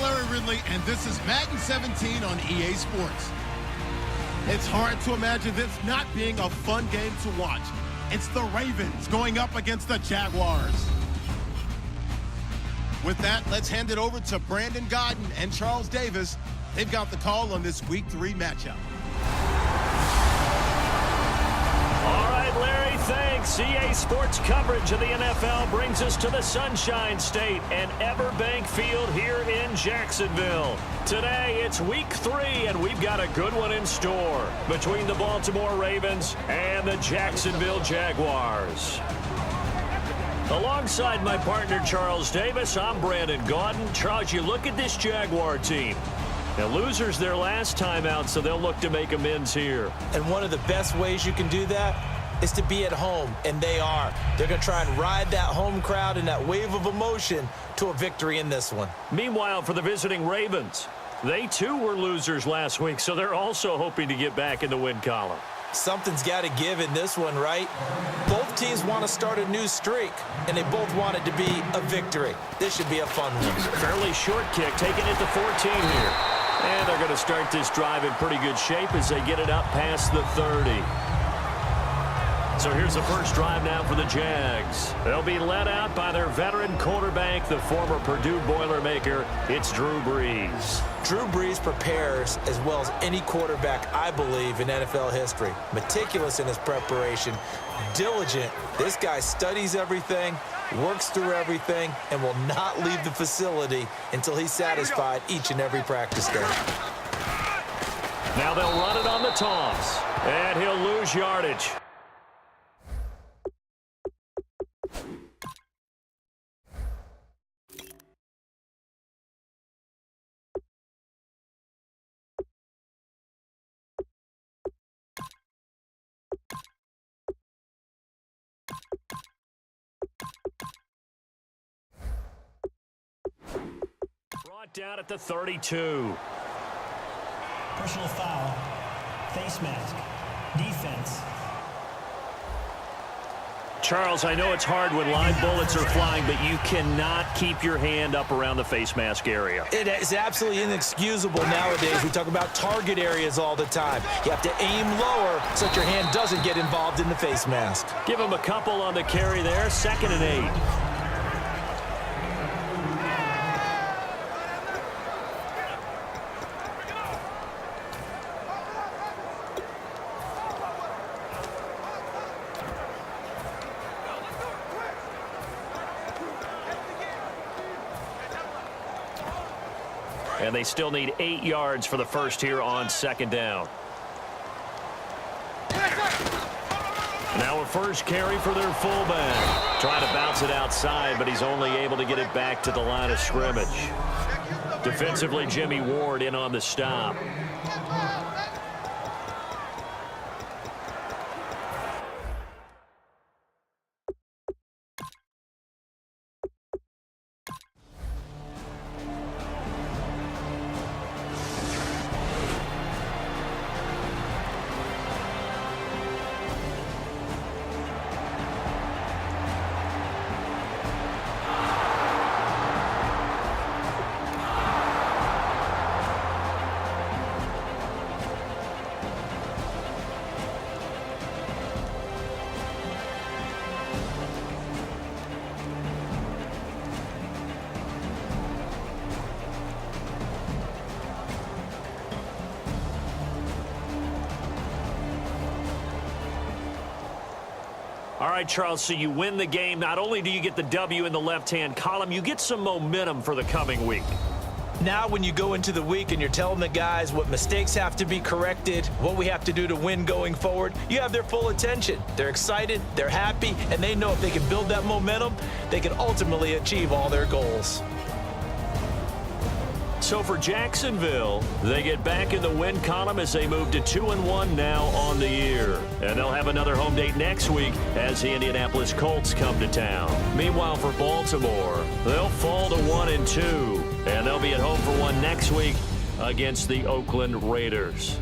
Larry Ridley, and this is Madden 17 on EA Sports. It's hard to imagine this not being a fun game to watch. It's the Ravens going up against the Jaguars. With that, let's hand it over to Brandon Godden and Charles Davis. They've got the call on this Week 3 matchup. All right, Larry, thanks. EA Sports coverage of the NFL brings us to the Sunshine State and Everbank Field here in Jacksonville. Today, it's Week 3, and we've got a good one in store between the Baltimore Ravens and the Jacksonville Jaguars. Alongside my partner, Charles Davis, I'm Brandon Godden. Charles, you look at this Jaguar team. Now, losers their last time out, so they'll look to make amends here. And one of the best ways you can do that is to be at home, and they are. They're going to try and ride that home crowd and that wave of emotion to a victory in this one. Meanwhile, for the visiting Ravens, they too were losers last week, so they're also hoping to get back in the win column. Something's got to give in this one, right? Both teams want to start a new streak, and they both want it to be a victory. This should be a fun one. Fairly short kick, taking it to 14 here. And they're going to start this drive in pretty good shape as they get it up past the 30. So here's the first drive now for the Jags. They'll be led out by their veteran quarterback, the former Purdue Boilermaker. It's Drew Brees. Drew Brees prepares as well as any quarterback, I believe, in NFL history. Meticulous in his preparation, diligent. This guy studies everything, works through everything, and will not leave the facility until he's satisfied each and every practice day. Now they'll run it on the toss, and he'll lose yardage. Brought down at the 32. Personal foul, face mask, defense. Charles, I know it's hard when live bullets are flying, but you cannot keep your hand up around the face mask area. It is absolutely inexcusable nowadays. We talk about target areas all the time. You have to aim lower so that your hand doesn't get involved in the face mask. Give him a couple on the carry there, 2nd and 8. And they still need 8 yards for the first here on 2nd down. Now a first carry for their fullback. Trying to bounce it outside, but he's only able to get it back to the line of scrimmage. Defensively, Jimmy Ward in on the stop. All right, Charles, so you win the game. Not only do you get the W in the left-hand column, you get some momentum for the coming week. Now when you go into the week and you're telling the guys what mistakes have to be corrected, what we have to do to win going forward, you have their full attention. They're excited, they're happy, and they know if they can build that momentum, they can ultimately achieve all their goals. So for Jacksonville, they get back in the win column as they move to 2-1 now on the year. And they'll have another home date next week as the Indianapolis Colts come to town. Meanwhile, for Baltimore, they'll fall to 1-2, and they'll be at home for one next week against the Oakland Raiders.